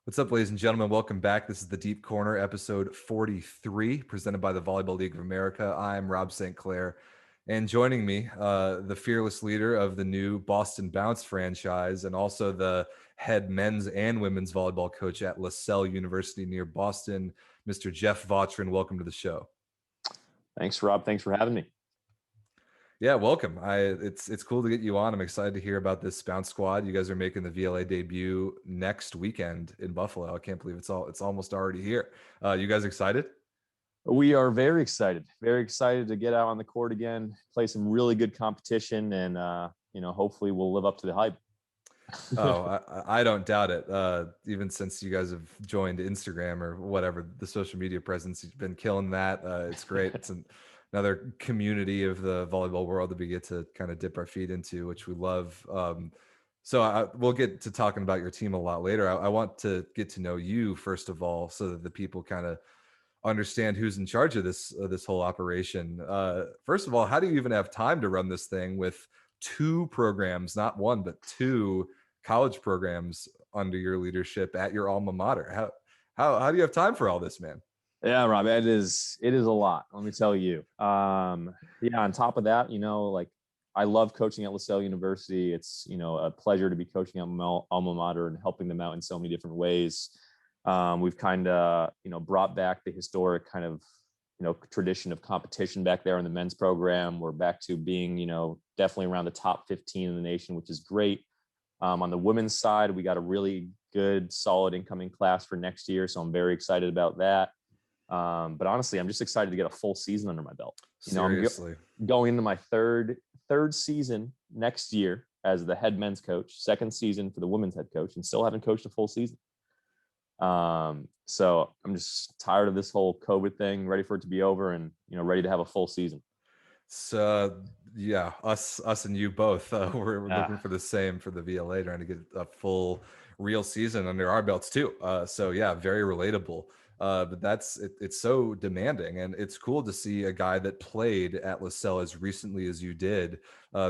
What's up, ladies and gentlemen? Welcome back. This is the Deep Corner, episode 43, presented by the Volleyball League of America. I'm Rob St. Clair, and joining me, the fearless leader of the new Boston Bounce franchise, and also the head men's and women's volleyball coach at LaSalle University near Boston, Mr. Jeff Vautrin. Welcome to the show. Thanks, Rob. Thanks for having me. Yeah, welcome. It's cool to get you on. I'm excited to hear about this Bounce squad. You guys are making the VLA debut next weekend in Buffalo. I can't believe it's almost already here. You guys excited? We are very excited to get out on the court again, play some really good competition, and hopefully we'll live up to the hype. Oh, I don't doubt it. Even since you guys have joined Instagram or whatever the social media presence, you've been killing that. It's great. It's another community of the volleyball world that we get to kind of dip our feet into, which we love. We'll get to talking about your team a lot later. I want to get to know you first of all, so that the people kind of understand who's in charge of this whole operation. First of all, how do you even have time to run this thing with two programs, not one but two college programs under your leadership at your alma mater? How do you have time for all this, man? Yeah, Rob, it is a lot. Let me tell you. Yeah. On top of that, I love coaching at LaSalle University. It's a pleasure to be coaching at my alma mater and helping them out in so many different ways. We've kind of brought back the historic kind of tradition of competition back there in the men's program. We're back to being definitely around the top 15 in the nation, which is great. On the women's side, we got a really good, solid incoming class for next year, so I'm very excited about that. But honestly, I'm just excited to get a full season under my belt. Seriously. I'm going into my third season next year as the head men's coach, second season for the women's head coach, and still haven't coached a full season. So I'm just tired of this whole COVID thing, ready for it to be over, and ready to have a full season. So yeah, us and you both, we're looking for the same for the VLA, trying to get a full real season under our belts too. So yeah, very relatable. But it's so demanding, and it's cool to see a guy that played at LaSalle as recently as you did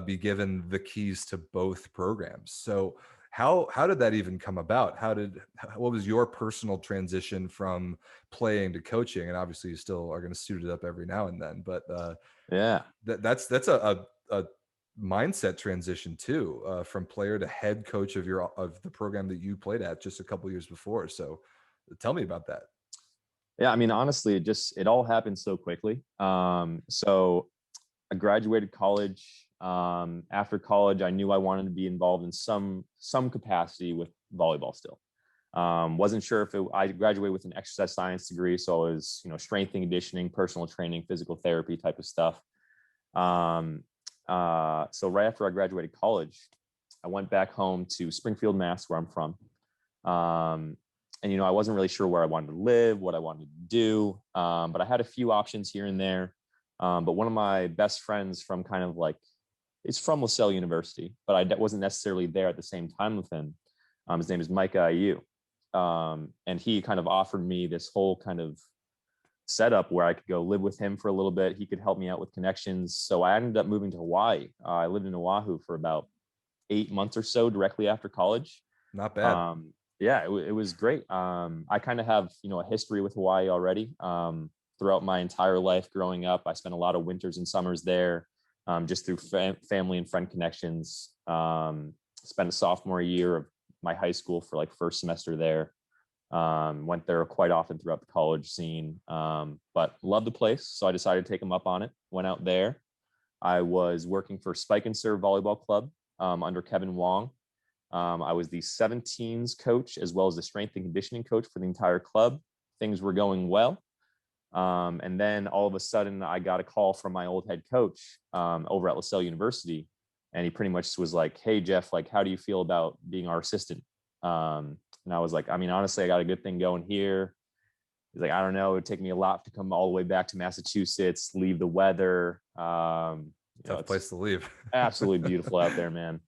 be given the keys to both programs. So how did that even come about? What was your personal transition from playing to coaching? And obviously you still are going to suit it up every now and then, but Yeah. that's a mindset transition too, from player to head coach of the program that you played at just a couple years before. So tell me about that. Yeah, I mean, honestly, it all happened so quickly. So I graduated college. After college, I knew I wanted to be involved in some capacity with volleyball still. Wasn't sure if I graduated with an exercise science degree, so it was strength and conditioning, personal training, physical therapy type of stuff. So right after I graduated college, I went back home to Springfield, Mass, where I'm from. And I wasn't really sure where I wanted to live, what I wanted to do, but I had a few options here and there. But one of my best friends from kind of like, it's from LaSalle University, but I wasn't necessarily there at the same time with him. His name is Micah Ayu. And he kind of offered me this whole kind of setup where I could go live with him for a little bit. He could help me out with connections. So I ended up moving to Hawaii. I lived in Oahu for about 8 months or so directly after college. Not bad. Yeah, it was great. I kind of have, a history with Hawaii already. Throughout my entire life growing up, I spent a lot of winters and summers there, just through family and friend connections. Spent a sophomore year of my high school for like first semester there. Went there quite often throughout the college scene, but loved the place. So I decided to take him up on it. Went out there. I was working for Spike and Serve Volleyball Club under Kevin Wong. I was the 17s coach as well as the strength and conditioning coach for the entire club. Things were going well. And then all of a sudden I got a call from my old head coach over at LaSalle University. And he pretty much was like, "Hey, Jeff, like, how do you feel about being our assistant?" And I was like, "I mean, honestly, I got a good thing going here." He's like, "I don't know. It would take me a lot to come all the way back to Massachusetts, leave the weather. Tough place to leave. Absolutely beautiful out there, man."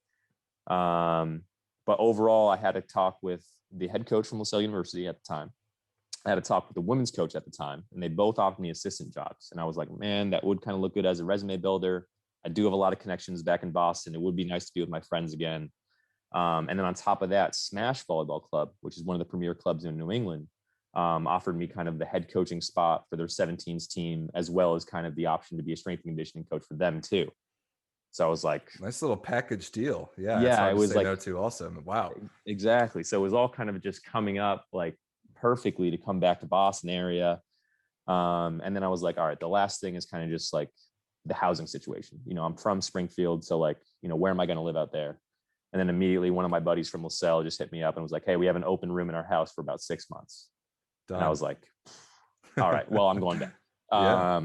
But overall, I had a talk with the head coach from LaSalle University at the time. I had a talk with the women's coach at the time, and they both offered me assistant jobs. And I was like, man, that would kind of look good as a resume builder. I do have a lot of connections back in Boston. It would be nice to be with my friends again. And then on top of that, Smash Volleyball Club, which is one of the premier clubs in New England, offered me kind of the head coaching spot for their 17s team, as well as kind of the option to be a strength and conditioning coach for them too. So I was like, nice little package deal. Yeah, it's yeah, hard it to was say like, no to. Also, wow. exactly. So it was all kind of just coming up like perfectly to come back to Boston area. And then I was like, all right, the last thing is kind of just like the housing situation. You know, I'm from Springfield, so like, you know, where am I going to live out there? And then immediately one of my buddies from LaSalle just hit me up and was like, hey, we have an open room in our house for about 6 months. Done. And I was like, all right, well, I'm going back. Yeah.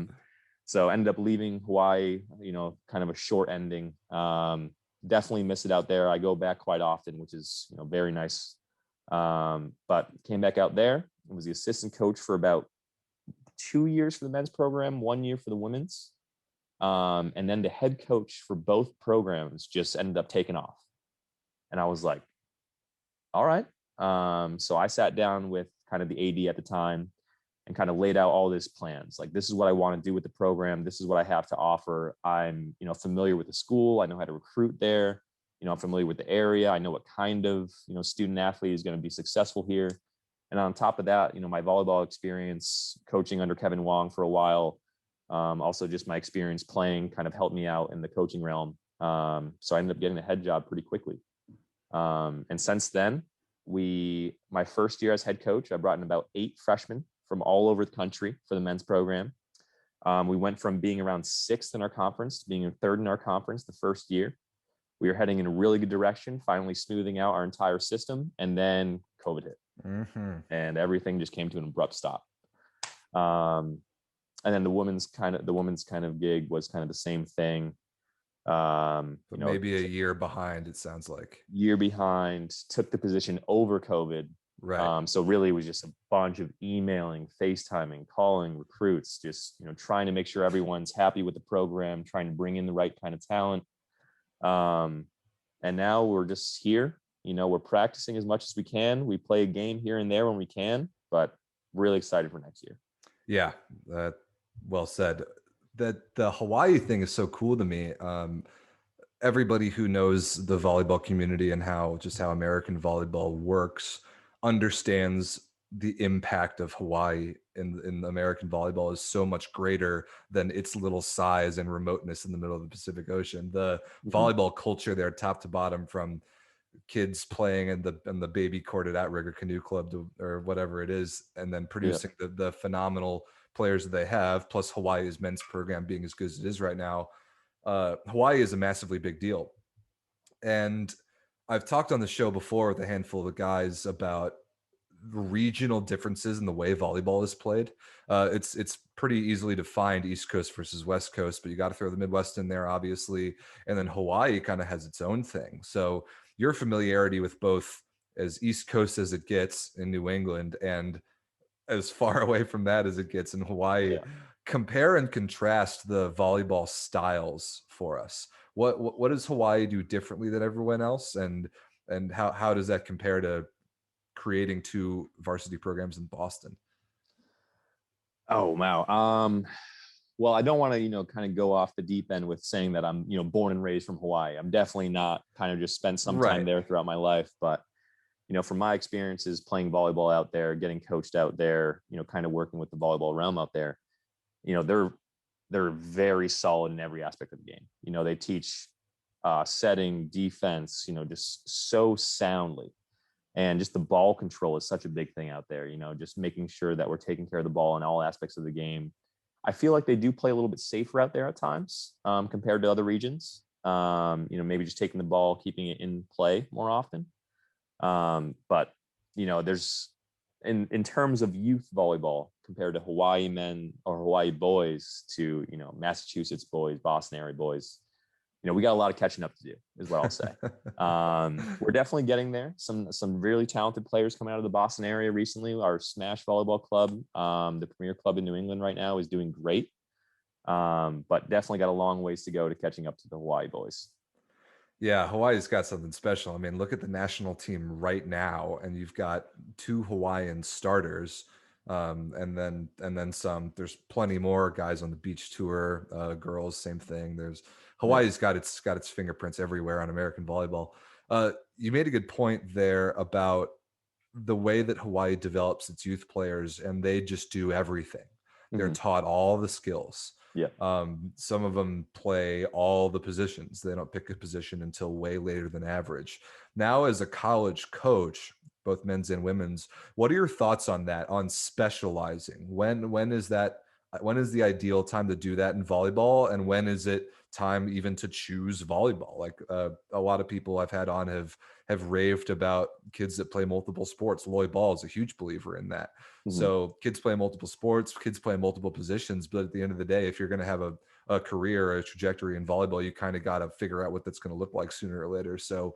So ended up leaving Hawaii, you know, kind of a short ending. Definitely miss it out there. I go back quite often, which is, you know, very nice. But came back out there and was the assistant coach for about 2 years for the men's program, 1 year for the women's. And then the head coach for both programs just ended up taking off. And I was like, all right. So I sat down with kind of the AD at the time and kind of laid out all these plans. Like, this is what I want to do with the program. This is what I have to offer. I'm, you know, familiar with the school. I know how to recruit there. You know, I'm familiar with the area. I know what kind of, you know, student athlete is going to be successful here. And on top of that, you know, my volleyball experience coaching under Kevin Wong for a while, also just my experience playing kind of helped me out in the coaching realm. So I ended up getting a head job pretty quickly. And since then, my first year as head coach, I brought in about 8 freshmen from all over the country for the men's program. We went from being around 6th in our conference to being 3rd in our conference the first year. We were heading in a really good direction, finally smoothing out our entire system. And then COVID hit, and everything just came to an abrupt stop. And then the women's kind of gig was kind of the same thing. But maybe a year behind, it sounds like. Year behind, took the position over COVID. Right. So really it was just a bunch of emailing, FaceTiming, calling recruits, just, you know, trying to make sure everyone's happy with the program, trying to bring in the right kind of talent. And now we're just here, you know, we're practicing as much as we can. We play a game here and there when we can, but really excited for next year. Yeah. Well said. That the Hawaii thing is so cool to me. Everybody who knows the volleyball community and how American volleyball works understands the impact of Hawaii in American volleyball is so much greater than its little size and remoteness in the middle of the Pacific Ocean. The volleyball culture there, top to bottom, from kids playing in the baby court at Outrigger Canoe Club or whatever it is, and then producing the phenomenal players that they have, plus Hawaii's men's program being as good as it is right now. Hawaii is a massively big deal. And I've talked on the show before with a handful of the guys about regional differences in the way volleyball is played. It's pretty easily defined, East Coast versus West Coast, but you got to throw the Midwest in there, obviously. And then Hawaii kind of has its own thing. So your familiarity with both as East Coast as it gets in New England and as far away from that as it gets in Hawaii, compare and contrast the volleyball styles for us. What does Hawaii do differently than everyone else? And how does that compare to creating 2 varsity programs in Boston? Oh, wow. Well, I don't want to, you know, kind of go off the deep end with saying that I'm, you know, born and raised from Hawaii. I'm definitely not. Kind of just spent some time there throughout my life. But, you know, from my experiences playing volleyball out there, getting coached out there, you know, kind of working with the volleyball realm out there, you know, they're very solid in every aspect of the game. You know, they teach setting, defense, you know, just so soundly. And just the ball control is such a big thing out there, you know, just making sure that we're taking care of the ball in all aspects of the game. I feel like they do play a little bit safer out there at times compared to other regions. You know, maybe just taking the ball, keeping it in play more often. But, you know, there's in terms of youth volleyball compared to Hawaii men or Hawaii boys to, you know, Massachusetts boys, Boston area boys, you know, we got a lot of catching up to do is what I'll say. We're definitely getting there. Some really talented players coming out of the Boston area recently. Our Smash Volleyball Club, the premier club in New England right now, is doing great. But definitely got a long ways to go to catching up to the Hawaii boys. Yeah, Hawaii's got something special. I mean, look at the national team right now, and you've got 2 Hawaiian starters, and then some. There's plenty more guys on the beach tour, girls, same thing. Hawaii's got its fingerprints everywhere on American volleyball. You made a good point there about the way that Hawaii develops its youth players, and they just do everything. They're Mhm. taught all the skills. Yeah. Some of them play all the positions. They don't pick a position until way later than average. Now, as a college coach, both men's and women's, what are your thoughts on that? On specializing? When is that? When is the ideal time to do that in volleyball, and when is it time even to choose volleyball? Like a lot of people I've had on have raved about kids that play multiple sports. Loy Ball is a huge believer in that. Mhm. So kids play multiple sports, kids play multiple positions, but at the end of the day, if you're going to have a career, a trajectory in volleyball, you kind of got to figure out what that's going to look like sooner or later. So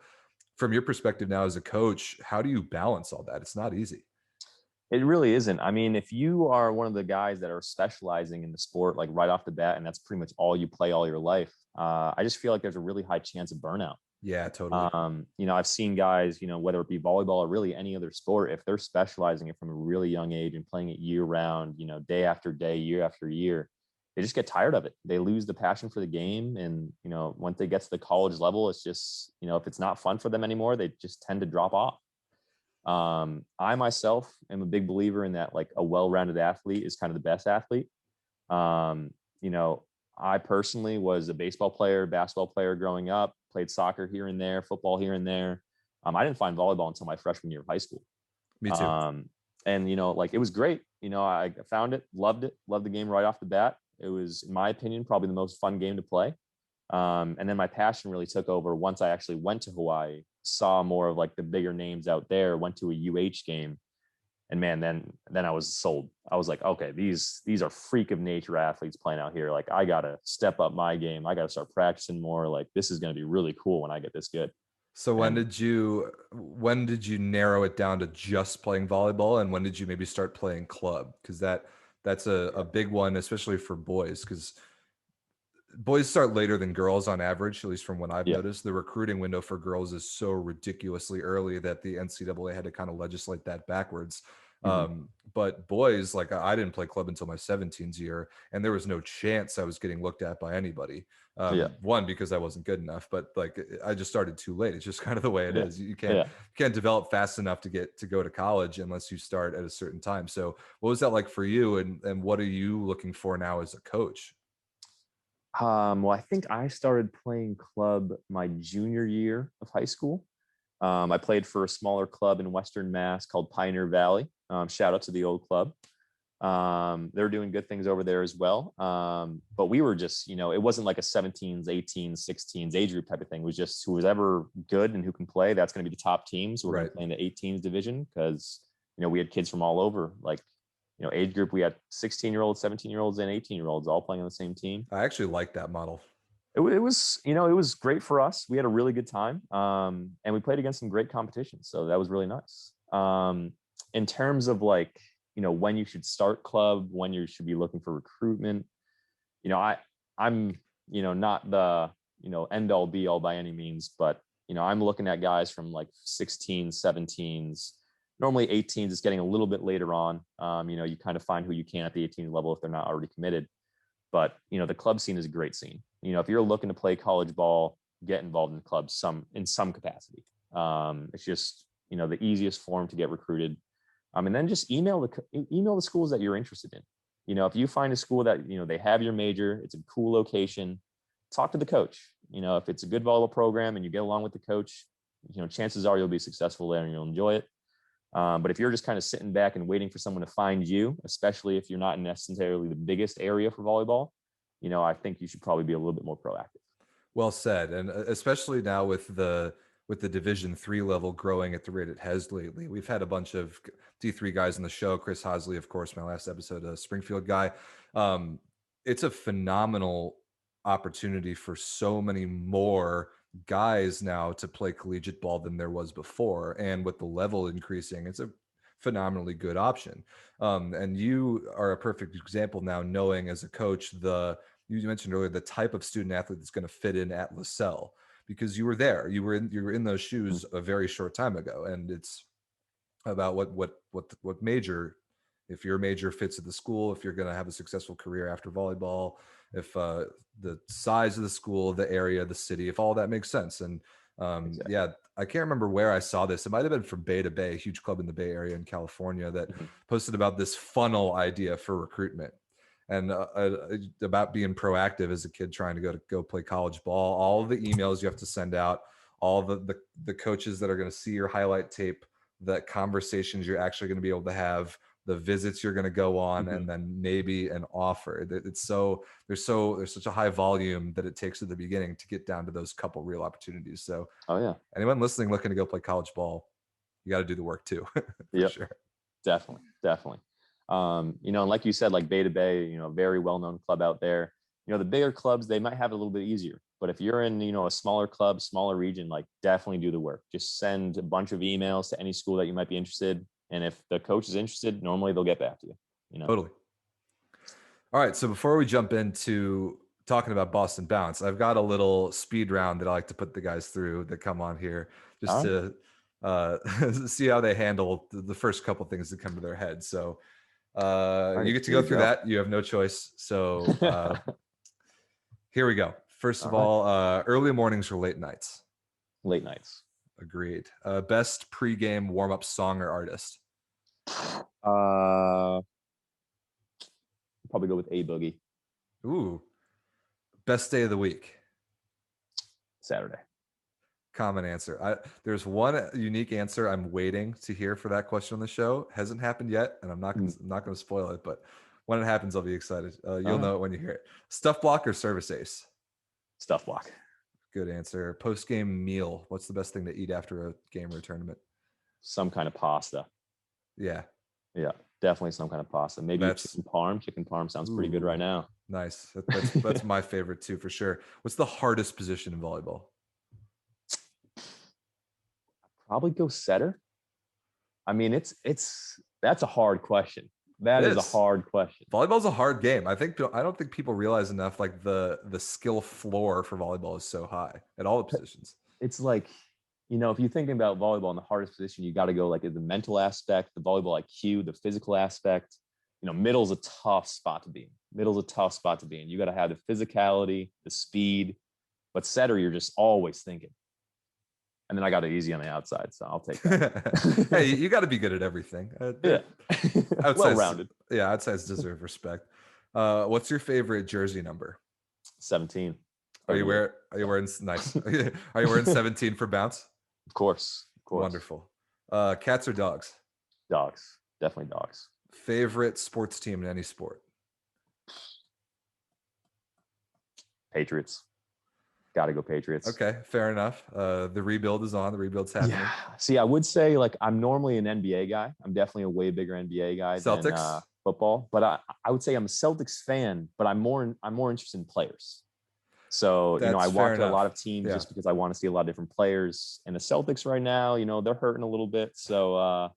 from your perspective now as a coach, how do you balance all that? It's not easy. It really isn't. I mean, if you are one of the guys that are specializing in the sport, like right off the bat, and that's pretty much all you play all your life, I just feel like there's a really high chance of burnout. Yeah, totally. I've seen guys, whether it be volleyball or really any other sport, if they're specializing it from a really young age and playing it year round, day after day, year after year, they just get tired of it. They lose the passion for the game. And, once they get to the college level, it's just, if it's not fun for them anymore, they just tend to drop off. I myself am a big believer in that, like a well-rounded athlete is kind of the best athlete. Um, you know, I personally was a baseball player, basketball player growing up, played soccer here and there, football here and there. I didn't find volleyball until my freshman year of high school. Me too. And like it was great. I found it, loved the game right off the bat. It was, in my opinion, probably the most fun game to play. And then my passion really took over once I actually went to Hawaii, saw more of like the bigger names out there, went to a UH game, and man, then I was sold. I was like, okay, these are freak of nature athletes playing out here. Like I gotta step up my game. I gotta start practicing more. Like this is gonna be really cool when I get this good. So And when did you narrow it down to just playing volleyball, and when did you maybe start playing club? Because that's a big one, especially for boys, because boys start later than girls on average, at least from what I've yeah. noticed. The recruiting window for girls is so ridiculously early that the NCAA had to kind of legislate that backwards. Mhm. But boys, like I didn't play club until my 17th year, and there was no chance I was getting looked at by anybody. Yeah. One, because I wasn't good enough, but like I just started too late. It's just kind of the way it Yeah. is. You Yeah. can't develop fast enough to get to go to college unless you start at a certain time. So what was that like for you, and what are you looking for now as a coach? Well, I think I started playing club my junior year of high school. I played for a smaller club in Western Mass called Pioneer Valley. Shout out to the old club. They're doing good things over there as well. But we were just, it wasn't like a 17s, 18s, 16s age group type of thing. It was just who was ever good and who can play. That's going to be the top teams. So we're going Right. to play in the 18s division because, we had kids from all over. Like, age group, we had 16-year-olds, 17-year-olds, and 18-year-olds all playing on the same team. I actually like that model. It was, it was great for us. We had a really good time. And we played against some great competition. So that was really nice. In terms of like, when you should start club, when you should be looking for recruitment, I'm, not the, end all be all by any means, but, I'm looking at guys from like 16, 17s, normally 18s is getting a little bit later on. You kind of find who you can at the 18 level if they're not already committed. But, the club scene is a great scene. If you're looking to play college ball, get involved in clubs in some capacity. It's just, the easiest form to get recruited. And then just email the schools that you're interested in. If you find a school that, they have your major, it's a cool location, talk to the coach. If it's a good volleyball program and you get along with the coach, chances are you'll be successful there and you'll enjoy it. But if you're just kind of sitting back and waiting for someone to find you, especially if you're not necessarily the biggest area for volleyball, I think you should probably be a little bit more proactive. Well said, and especially now with the Division 3 level growing at the rate it has lately. We've had a bunch of D3 guys on the show. Chris Hosley, of course, my last episode, a Springfield guy. Um, it's a phenomenal opportunity for so many more guys now to play collegiate ball than there was before, and with the level increasing, it's a phenomenally good option. And you are a perfect example now, knowing as a coach you mentioned earlier the type of student athlete that's going to fit in at LaSalle, because you were there, you were in those shoes a very short time ago, and it's about what major, if your major fits at the school, if you're going to have a successful career after volleyball, if the size of the school, the area, the city, if all that makes sense. And Exactly. Yeah, I can't remember where I saw this. It might have been from Bay to Bay, a huge club in the Bay Area in California, that Mhm. posted about this funnel idea for recruitment, and about being proactive as a kid trying to go play college ball. All of the emails you have to send out, all the coaches that are going to see your highlight tape, the conversations you're actually going to be able to have, the visits you're going to go on, Mhm. and then maybe an offer. It's so there's such a high volume that it takes at the beginning to get down to those couple real opportunities. So Oh yeah. anyone listening looking to go play college ball, you got to do the work too, for Yep. sure. Definitely. Definitely. You know, and like you said, like Bay to Bay, you know, very well-known club out there. You know, the bigger clubs, they might have it a little bit easier. But if you're in, you know, a smaller club, smaller region, like definitely do the work. Just send a bunch of emails to any school that you might be interested. And if the coach is interested, normally they'll get back to you, you know? Totally. All right. So before we jump into talking about Boston Bounce, I've got a little speed round that I like to put the guys through that come on here just All right. to see how they handle the first couple things that come to their head. So All you right. get to Here go we through go. that. You have no choice. So here we go. First All of right. all, early mornings or late nights? Late nights. Agreed. Best pregame warm up song or artist? Uh, Probably go with A Boogie. Ooh, best day of the week? Saturday. Common answer. There's one unique answer I'm waiting to hear for that question on the show. Hasn't happened yet, and I'm Mm. not going to spoil it. But when it happens, I'll be excited. All You'll right. know it when you hear it. Stuff block or service ace? Stuff block. Good answer. Post game meal. What's the best thing to eat after a game or a tournament? Some kind of pasta. Yeah, Yeah, definitely some kind of pasta. Maybe a that's chicken parm. Chicken parm sounds pretty good right ooh now. nice. That's my favorite too for sure. What's the hardest position in volleyball? Probably go setter. I mean, it's that's a hard question. That It is a is. hard question. Volleyball's a hard game. I don't think people realize enough. Like the skill floor for volleyball is so high at all the positions. It's like, you know, if you're thinking about volleyball in the hardest position, you got to go like the mental aspect, the volleyball IQ, the physical aspect. You know, middle's a tough spot to be in. Middle's a tough spot to be in. You got to have the physicality, the speed, but setter, you're just always thinking. And then I got it easy on the outside, so I'll take Hey, that. you got to be good at everything. Yeah, well Outside's rounded. yeah, outside's deserve respect. What's your favorite jersey number? 17. Are you 38. wearing nice? Are you wearing 17 for bounce? Of course, of course. Wonderful. Cats or dogs? Dogs, definitely dogs. Favorite sports team in any sport? Patriots, got to go Patriots. Okay, fair enough. The rebuild is on. The rebuild's happening. Yeah. See, I would say like I'm normally an NBA guy. I'm definitely a way bigger NBA guy than Celtics. football. But I would say I'm a Celtics fan, but I'm more interested in players. So, you know, I That's fair watch a lot enough. of teams Yeah, just because I want to see a lot of different players. And the Celtics right now, you know, they're hurting a little bit. So,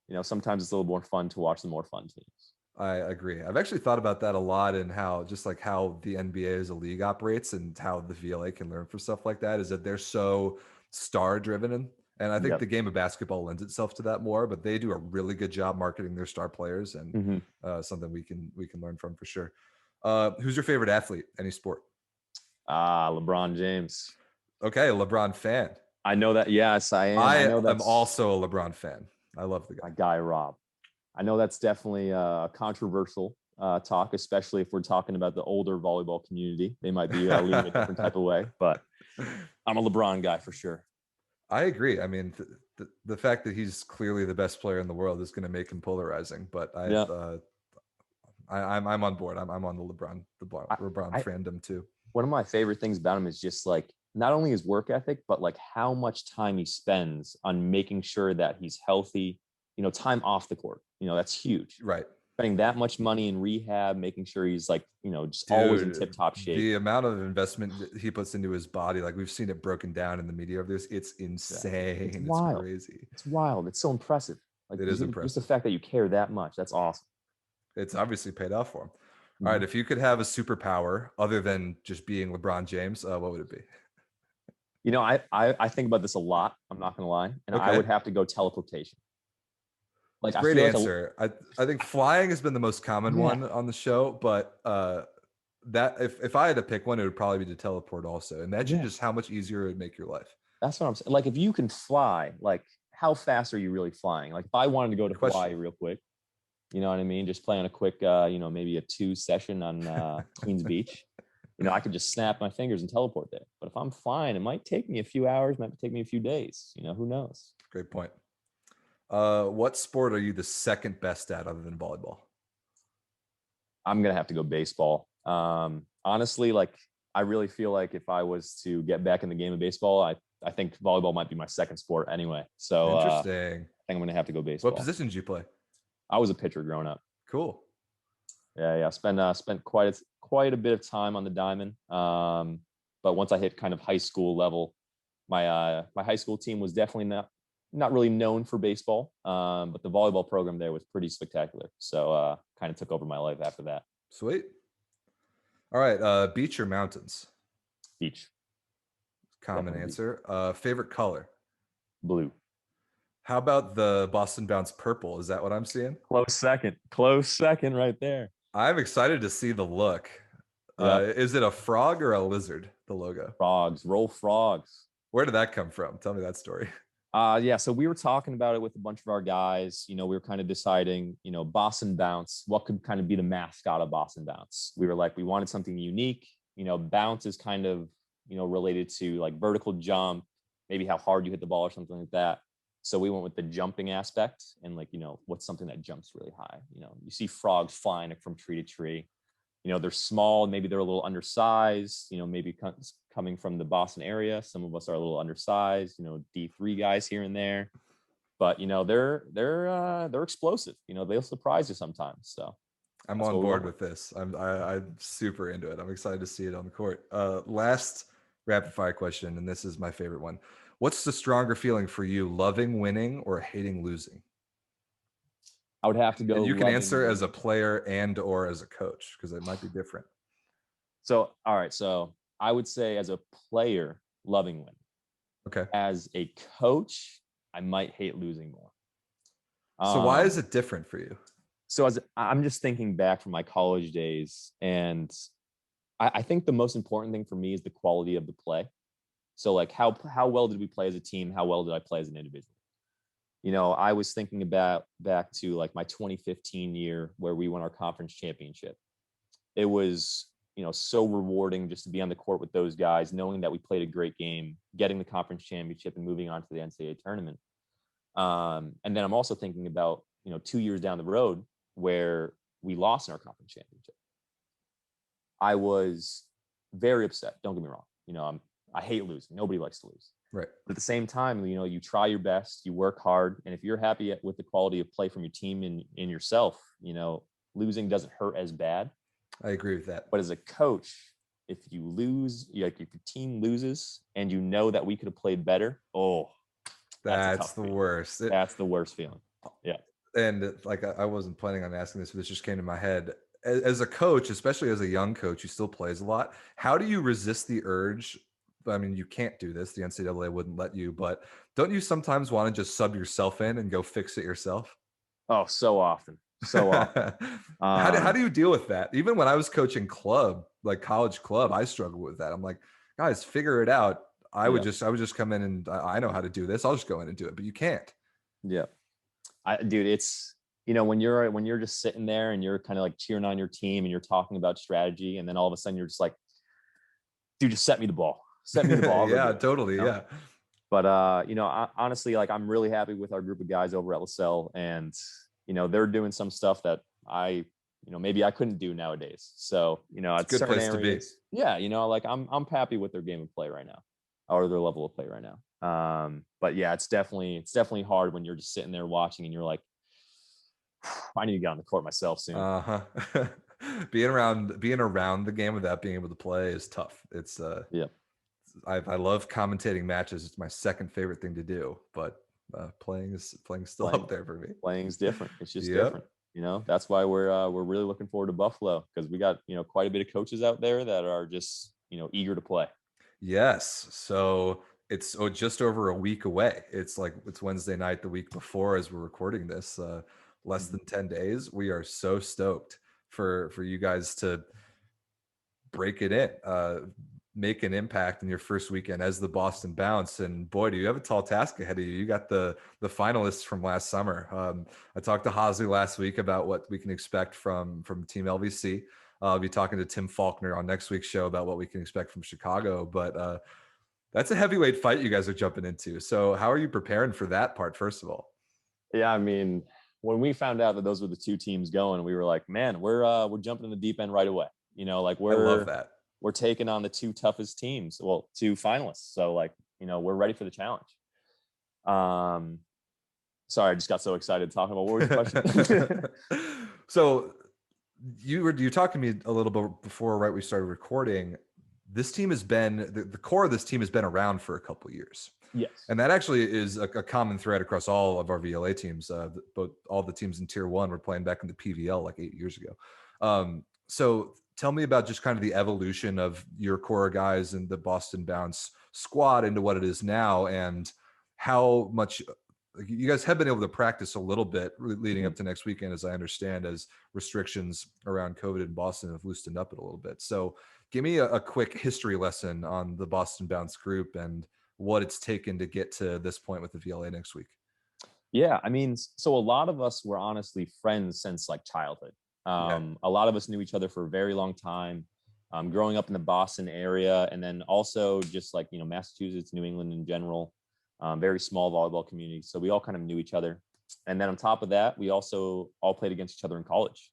you know, sometimes it's a little more fun to watch the more fun teams. I agree. I've actually thought about that a lot, and how just like how the NBA as a league operates and how the VLA can learn from stuff like that is that they're so star driven, and I think Yep. the game of basketball lends itself to that more. But they do a really good job marketing their star players, and Mm-hmm. something we can learn from for sure. Who's your favorite athlete? Any sport? LeBron James. Okay, LeBron fan. I know that. Yes, I am. I I know am that's also a LeBron fan. I love the my guy. guy, Rob. I know that's definitely a controversial talk, especially if we're talking about the older volleyball community. They might be leaning a different type of way, but I'm a LeBron guy for sure. I agree. I mean, the fact that he's clearly the best player in the world is going to make him polarizing. But Yeah. I'm on board. I'm on the I, LeBron I fandom too. One of my favorite things about him is just like not only his work ethic, but like how much time he spends on making sure that he's healthy. You know, time off the court. You know, that's huge. Right, Spending that much money in rehab, making sure he's like, you know, just always in dude. tip top shape. The amount of investment that he puts into his body, like we've seen it broken down in the media of this. It's Yeah. insane. It's Wild. crazy. It's wild. It's so impressive. Like It is just the impressive. fact that you care that much. That's awesome. It's obviously paid off for him. All right, Mhm. if you could have a superpower other than just being LeBron James, what would it be? You know, I think about this a lot. I'm not gonna lie, and I Okay. would have to go teleportation. Like I Great feel like answer. I think flying has been the most common yeah, one on the show, but that if I had to pick one, it would probably be to teleport also. Imagine yeah. just how much easier it would make your life. That's what I'm saying. Like, if you can fly, like, how fast are you really flying? Like, if I wanted to go to Good question. Hawaii real quick, you know what I mean? Just play on a quick, maybe a 2 session on Queens Beach. I could just snap my fingers and teleport there. But if I'm flying, it might take me a few hours, might take me a few days. Who knows? Great point. What sport are you the second best at other than volleyball? I'm gonna have to go baseball. Honestly, like, I really feel like if I was to get back in the game of baseball, I think volleyball might be my second sport anyway. So I Interesting. think I'm gonna have to go baseball. What position did you play? I was a pitcher growing up. Cool. Yeah. Spent quite a bit of time on the diamond. But once I hit kind of high school level, my high school team was definitely not really known for baseball. But the volleyball program there was pretty spectacular. So kind of took over my life after that. Sweet. All right. Beach or mountains? Beach. Common Definitely answer. Favorite color? Blue. How about the Boston Bounce purple? Is that what I'm seeing? Close second right there. I'm excited to see the look. Yep. Is it a frog or a lizard, the logo? Frogs. Roll frogs. Where did that come from? Tell me that story. Yeah, so we were talking about it with a bunch of our guys. We were kind of deciding, Boston Bounce, what could kind of be the mascot of Boston Bounce. We were like, we wanted something unique. Bounce is kind of, related to like vertical jump, maybe how hard you hit the ball or something like that. So we went with the jumping aspect and like, what's something that jumps really high. You see frogs flying from tree to tree. They're small, maybe they're a little undersized, maybe coming from the Boston area. Some of us are a little undersized, D3 guys here and there, but they're explosive. They'll surprise you sometimes. So I'm on board with this. I'm super into it. I'm excited to see it on the court. Last rapid fire question, and this is my favorite one. What's the stronger feeling for you, loving winning or hating losing? I would have to go. And you can answer as a player and or as a coach because it might be different. So, all right. So I would say as a player, loving winning. Okay. As a coach, I might hate losing more. So why is it different for you? So I'm just thinking back from my college days, and I think the most important thing for me is the quality of the play. So like how well did we play as a team? How well did I play as an individual? I was thinking about back to like my 2015 year where we won our conference championship. It was, so rewarding just to be on the court with those guys, knowing that we played a great game, getting the conference championship and moving on to the NCAA tournament. And then I'm also thinking about, 2 years down the road where we lost in our conference championship. I was very upset. Don't get me wrong. I hate losing. Nobody likes to lose. Right. But at the same time, you try your best, you work hard. And if you're happy with the quality of play from your team and in yourself, losing doesn't hurt as bad. I agree with that. But as a coach, if you lose, like if your team loses and you know that we could have played better, that's the worst. That's the worst feeling. Yeah. And like, I wasn't planning on asking this, but this just came to my head. As a coach, especially as a young coach who still plays a lot, how do you resist the urge? I mean, you can't do this. The NCAA wouldn't let you, but don't you sometimes want to just sub yourself in and go fix it yourself? Oh, so often. How do you deal with that? Even when I was coaching club, like college club, I struggled with that. I'm like, guys, figure it out. I would just come in and I know how to do this. I'll just go in and do it, but you can't. Yeah. Dude, it's, when you're just sitting there and you're kind of like cheering on your team and you're talking about strategy. And then all of a sudden you're just like, dude, just set me the ball. Yeah, totally. Yeah. But, honestly, like I'm really happy with our group of guys over at LaSalle and, they're doing some stuff that maybe I couldn't do nowadays. So, it's a good place areas, to be. Yeah. Like I'm happy with their game of play right now or their level of play right now. But yeah, it's definitely hard when you're just sitting there watching and you're like, I need to get on the court myself soon. Being around the game without being able to play is tough. It's I love commentating matches. It's my second favorite thing to do, but playing is still up there for me. Playing's different. It's just different. That's why we're really looking forward to Buffalo because we got quite a bit of coaches out there that are just eager to play. Yes. So it's just over a week away. It's Wednesday night, the week before, as we're recording this. Less than 10 days. We are so stoked for you guys to break it in. make an impact in your first weekend as the Boston Bounce. And boy, do you have a tall task ahead of you. You got the finalists from last summer. I talked to Hasley last week about what we can expect from Team LVC. I'll be talking to Tim Faulkner on next week's show about what we can expect from Chicago. But that's a heavyweight fight you guys are jumping into. So how are you preparing for that part, first of all? Yeah, I mean, when we found out that those were the two teams going, we were like, man, we're jumping in the deep end right away. Like I love that. we're taking on the two toughest teams, well, two finalists. So like, we're ready for the challenge. Sorry, I just got so excited talking about, what was your question? So you talked to me a little bit before, right? We started recording. This team has been, the core of this team has been around for a couple of years. Yes. And that actually is a common thread across all of our VLA teams. Both all the teams in Tier 1 were playing back in the PVL like 8 years ago. So tell me about just kind of the evolution of your core guys and the Boston Bounce squad into what it is now, and how much you guys have been able to practice a little bit leading up to next weekend, as I understand, as restrictions around COVID in Boston have loosened up it a little bit. So give me a quick history lesson on the Boston Bounce group and what it's taken to get to this point with the VLA next week. Yeah, I mean, so a lot of us were honestly friends since like childhood. A lot of us knew each other for a very long time, growing up in the Boston area, and then also just like, Massachusetts, New England in general, very small volleyball community. So we all kind of knew each other. And then on top of that, we also all played against each other in college.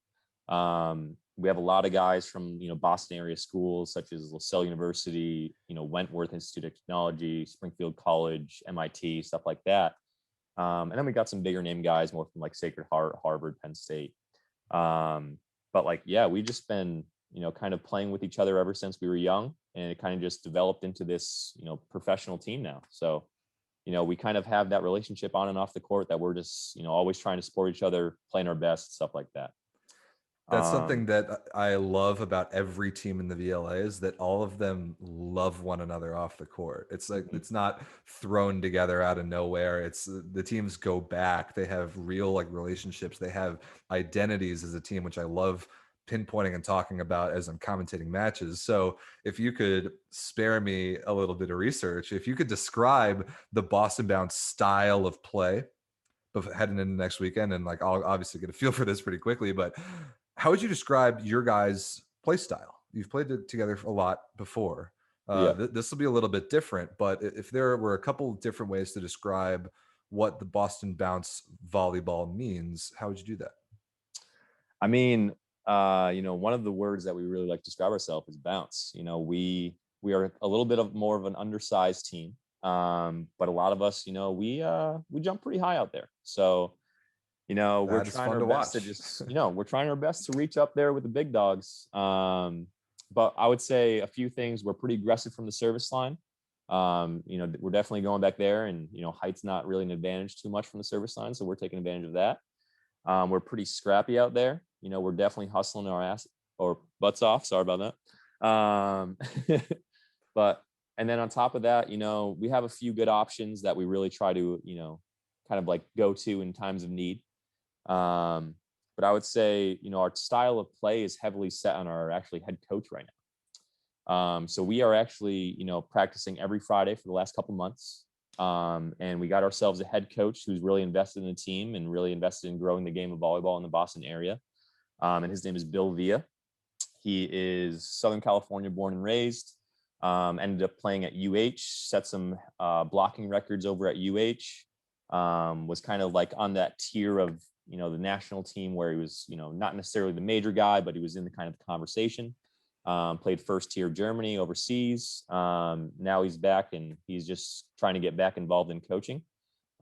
We have a lot of guys from, Boston area schools such as LaSalle University, Wentworth Institute of Technology, Springfield College, MIT, stuff like that. And then we got some bigger name guys more from like Sacred Heart, Harvard, Penn State. But like, yeah, we've just been, kind of playing with each other ever since we were young, and it kind of just developed into this, professional team now. So, we kind of have that relationship on and off the court that we're just, always trying to support each other, playing our best, stuff like that. That's something that I love about every team in the VLA, is that all of them love one another off the court. It's like, it's not thrown together out of nowhere. It's the teams go back. They have real like relationships. They have identities as a team, which I love pinpointing and talking about as I'm commentating matches. So if you could spare me a little bit of research, if you could describe the Boston Bounce style of play heading into next weekend, and like I'll obviously get a feel for this pretty quickly, but how would you describe your guys' play style? You've played together a lot before. This will be a little bit different, but if there were a couple of different ways to describe what the Boston Bounce volleyball means, how would you do that? I mean, one of the words that we really like to describe ourselves is bounce. We are a little bit more of an undersized team, but a lot of us, we jump pretty high out there. So, we're trying our best to just, we're trying our best to reach up there with the big dogs. But I would say a few things. We're pretty aggressive from the service line. We're definitely going back there, and, height's not really an advantage too much from the service line. So we're taking advantage of that. We're pretty scrappy out there. We're definitely hustling our ass or butts off. Sorry about that. And then on top of that, we have a few good options that we really try to, kind of like go to in times of need. But I would say, our style of play is heavily set on our actually head coach right now. So we are actually, practicing every Friday for the last couple months. And we got ourselves a head coach who's really invested in the team and really invested in growing the game of volleyball in the Boston area. And his name is Bill Villa. He is Southern California born and raised. Ended up playing at UH, set some blocking records over at UH. Was kind of like on that tier of, the national team where he was, not necessarily the major guy, but he was in the kind of the conversation. Played first tier Germany overseas. Now he's back, and he's just trying to get back involved in coaching.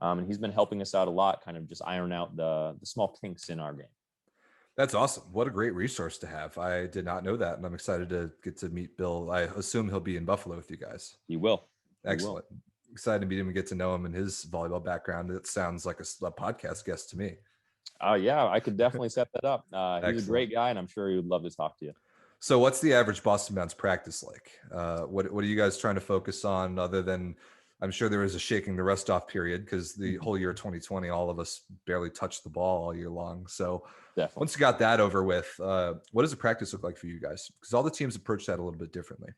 And he's been helping us out a lot, kind of just iron out the small kinks in our game. That's awesome. What a great resource to have. I did not know that, and I'm excited to get to meet Bill. I assume he'll be in Buffalo with you guys. He will. Excellent. Excited to meet him and get to know him and his volleyball background. It sounds like a podcast guest to me. Yeah, I could definitely set that up. He's a great guy, and I'm sure he would love to talk to you. So what's the average Boston Bounce practice like? What are you guys trying to focus on, other than, I'm sure there is a shaking the rust off period, because the whole year 2020, all of us barely touched the ball all year long. So definitely, once you got that over with, what does the practice look like for you guys? Because all the teams approach that a little bit differently.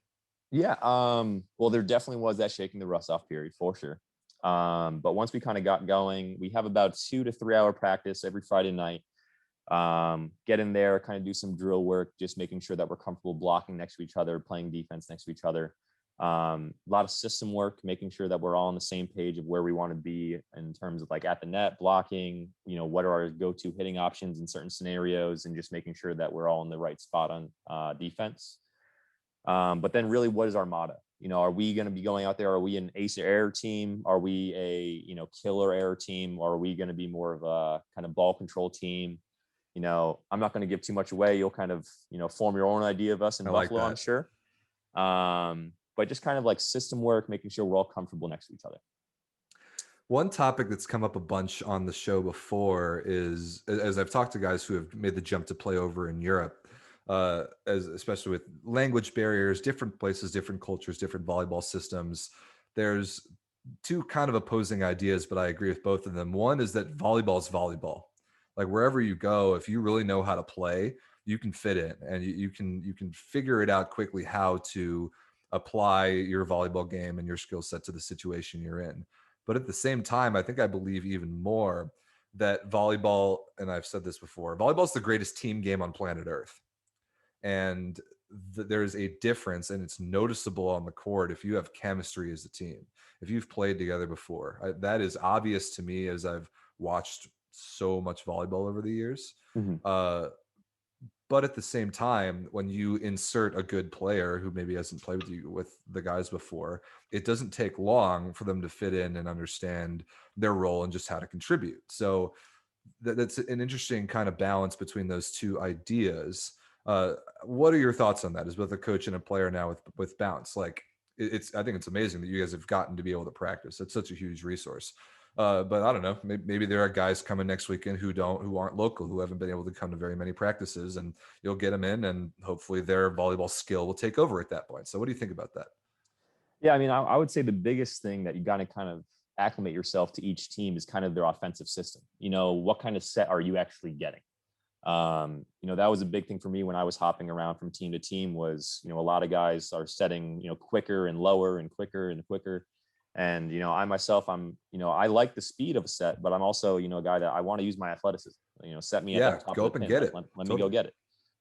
Yeah. Well, there definitely was that shaking the rust off period for sure. But once we kind of got going, we have about 2 to 3 hour practice every Friday night. Get in there, kind of do some drill work, just making sure that we're comfortable blocking next to each other, playing defense next to each other. A lot of system work, making sure that we're all on the same page of where we want to be in terms of like at the net blocking, what are our go-to hitting options in certain scenarios, and just making sure that we're all in the right spot on defense. But then really, what is our motto? Are we going to be going out there? Are we an ace or error team? Are we a, killer error team? Or are we going to be more of a kind of ball control team? I'm not going to give too much away. You'll kind of, form your own idea of us in I like Buffalo, I'm that. sure. But just kind of like system work, making sure we're all comfortable next to each other. One topic that's come up a bunch on the show before is, as I've talked to guys who have made the jump to play over in Europe, as especially with language barriers, different places, different cultures, different volleyball systems. There's two kind of opposing ideas, but I agree with both of them. One is that volleyball is volleyball. Like wherever you go, if you really know how to play, you can fit in, and you can figure it out quickly how to apply your volleyball game and your skill set to the situation you're in. But at the same time, I believe even more that volleyball, and I've said this before, volleyball is the greatest team game on planet Earth. And there's a difference, and it's noticeable on the court if you have chemistry as a team, if you've played together before. That is obvious to me as I've watched so much volleyball over the years. Mm-hmm. But at the same time, when you insert a good player who maybe hasn't played with the guys before, it doesn't take long for them to fit in and understand their role and just how to contribute. So that's an interesting kind of balance between those two ideas. What are your thoughts on that as both a coach and a player now with bounce? Like I think it's amazing that you guys have gotten to be able to practice. It's such a huge resource. But I don't know. Maybe there are guys coming next weekend who aren't local, who haven't been able to come to very many practices, and you'll get them in, and hopefully their volleyball skill will take over at that point. So, what do you think about that? Yeah, I mean, I would say the biggest thing that you got to kind of acclimate yourself to each team is kind of their offensive system. What kind of set are you actually getting? That was a big thing for me when I was hopping around from team to team was, a lot of guys are setting, quicker and lower and quicker and quicker. And, I myself, I like the speed of a set, but I'm also, a guy that I want to use my athleticism, set me at Yeah, that top go of up the and pin. get it. Let me go Totally. get it.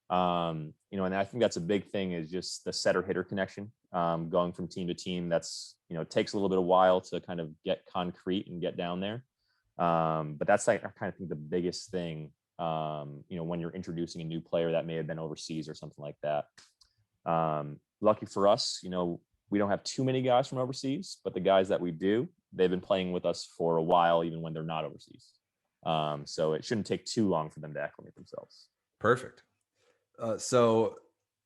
And I think that's a big thing is just the setter hitter connection, going from team to team. That's, takes a little bit of while to kind of get concrete and get down there. But that's like, I kind of think the biggest thing, when you're introducing a new player that may have been overseas or something like that. Lucky for us, we don't have too many guys from overseas, but the guys that we do, they've been playing with us for a while, even when they're not overseas. So it shouldn't take too long for them to acclimate themselves. Perfect. So,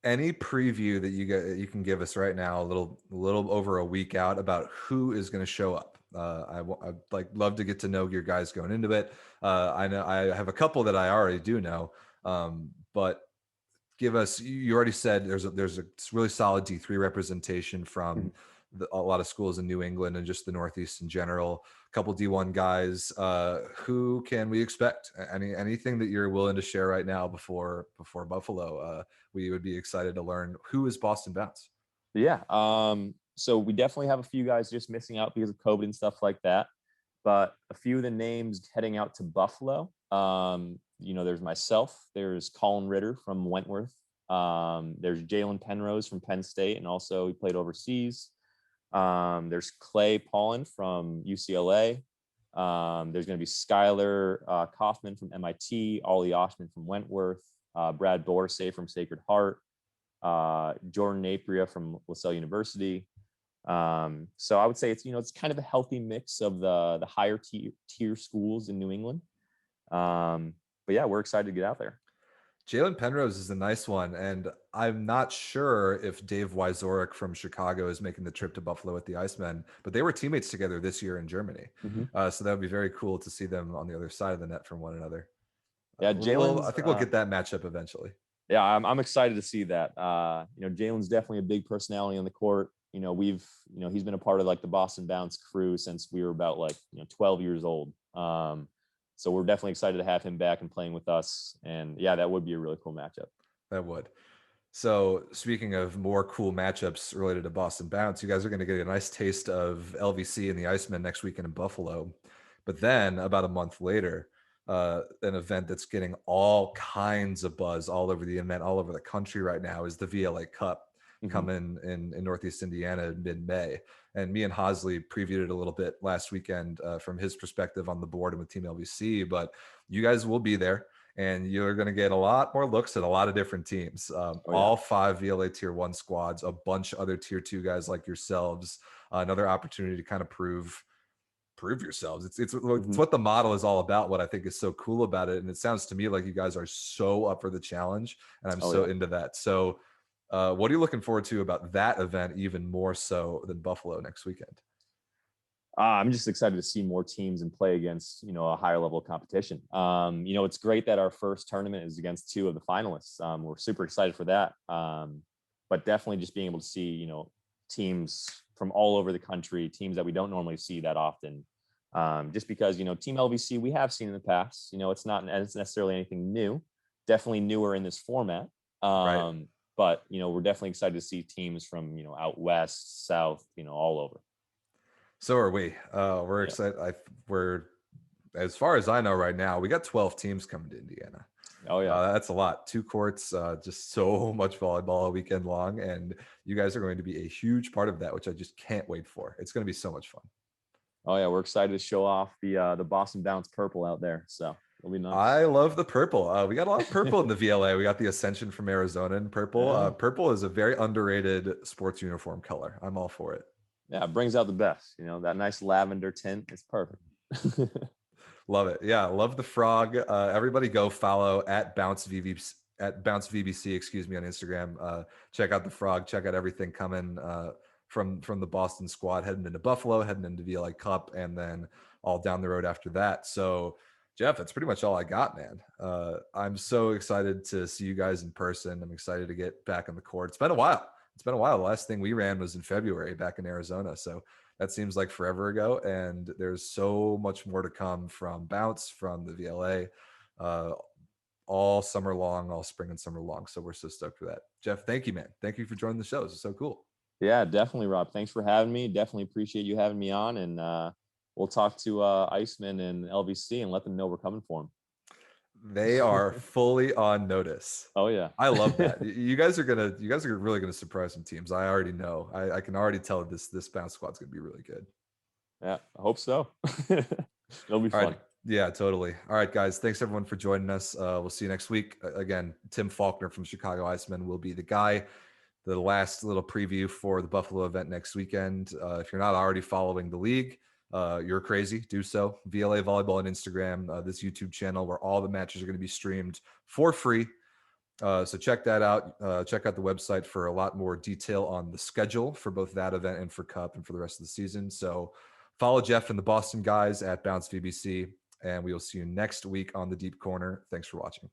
any preview that you can give us right now, a little over a week out, about who is going to show up? I'd like love to get to know your guys going into it. I know I have a couple that I already do know, but give us. You already said there's a really solid D3 representation from a lot of schools in New England and just the Northeast in general. A couple D1 guys. Who can we expect? Anything that you're willing to share right now before Buffalo? We would be excited to learn who is Boston Bounce. Yeah. So we definitely have a few guys just missing out because of COVID and stuff like that. But a few of the names heading out to Buffalo, there's myself, there's Colin Ritter from Wentworth, there's Jalen Penrose from Penn State, and also he played overseas. There's Clay Paulin from UCLA. There's going to be Skylar Kaufman from MIT, Ollie Oshman from Wentworth, Brad Borsay from Sacred Heart, Jordan Napier from LaSalle University. So I would say it's kind of a healthy mix of the higher tier schools in New England. But yeah, we're excited to get out there. Jalen Penrose is a nice one, and I'm not sure if Dave Wyzorek from Chicago is making the trip to Buffalo with the Icemen, but they were teammates together this year in Germany. Mm-hmm. So that would be very cool to see them on the other side of the net from one another. Yeah, I Jalen's. think we'll get that matchup eventually. Yeah, I'm excited to see that. Jalen's definitely a big personality on the court. He's been a part of like the Boston Bounce crew since we were about 12 years old. So we're definitely excited to have him back and playing with us. And yeah, that would be a really cool matchup. That would. So speaking of more cool matchups related to Boston Bounce, you guys are going to get a nice taste of LVC and the Icemen next weekend in Buffalo. But then about a month later, an event that's getting all kinds of buzz all over the internet, all over the country right now is the VLA Cup Mhm. coming in Northeast Indiana in mid-May. And me and Hosley previewed it a little bit last weekend from his perspective on the board and with Team LVC, but you guys will be there and you're going to get a lot more looks at a lot of different teams. Oh yeah. All 5 VLA Tier 1 squads, a bunch of other Tier 2 guys like yourselves, another opportunity to kind of prove yourselves. It's Mhm. what the model is all about. What I think is so cool about it, and it sounds to me like you guys are so up for the challenge, and I'm Oh so yeah. into that. So, what are you looking forward to about that event, even more so than Buffalo next weekend? I'm just excited to see more teams and play against, a higher level competition. It's great that our first tournament is against 2 of the finalists. We're super excited for that. But definitely just being able to see, teams from all over the country, teams that we don't normally see that often. Just because, Team LVC we have seen in the past. It's not necessarily anything new. Definitely newer in this format. Right. But we're definitely excited to see teams from, out west, south, all over. So are we. We're Yeah. excited. We're as far as I know right now, we got 12 teams coming to Indiana. Oh yeah. That's a lot. 2 courts, just so much volleyball all weekend long, and you guys are going to be a huge part of that, which I just can't wait for. It's going to be so much fun. Oh yeah, we're excited to show off the Boston Bounce purple out there. So it'll be nice. I love the purple. We got a lot of purple in the VLA. We got the Ascension from Arizona in purple. Yeah. Purple is a very underrated sports uniform color. I'm all for it. Yeah, it brings out the best. That nice lavender tint is perfect. Love it. Yeah, love the frog. Everybody go follow at Bounce VBC, excuse me, on Instagram. Check out the frog. Check out everything coming from the Boston squad, heading into Buffalo, heading into VLA Cup, and then all down the road after that. So, Jeff, that's pretty much all I got, man. I'm so excited to see you guys in person. I'm excited to get back on the court. It's been a while. It's been a while. The last thing we ran was in February back in Arizona. So that seems like forever ago, and there's so much more to come from Bounce, from the VLA, uh, all summer long, all spring and summer long. So we're so stoked for that. Jeff, thank you, man. Thank you for joining the show. This is so cool. Yeah, definitely, Rob. Thanks for having me. Definitely appreciate you having me on. And we'll talk to Iceman and LVC and let them know we're coming for They them. are fully on notice. Oh yeah. I love that. You guys are really gonna surprise some teams. I already know. I can already tell this Bounce squad's gonna be really good. Yeah, I hope so. It'll be All fun. right. Yeah, totally. All right, guys. Thanks everyone for joining us. We'll see you next week. Again, Tim Faulkner from Chicago Icemen will be the guy. The last little preview for the Buffalo event next weekend. If you're not already following the league, you're crazy. Do so. VLA Volleyball on Instagram, this YouTube channel where all the matches are going to be streamed for free. So check that out. Check out the website for a lot more detail on the schedule for both that event and for Cup and for the rest of the season. So follow Jeff and the Boston guys at Bounce VBC, and we will see you next week on the Deep Corner. Thanks for watching.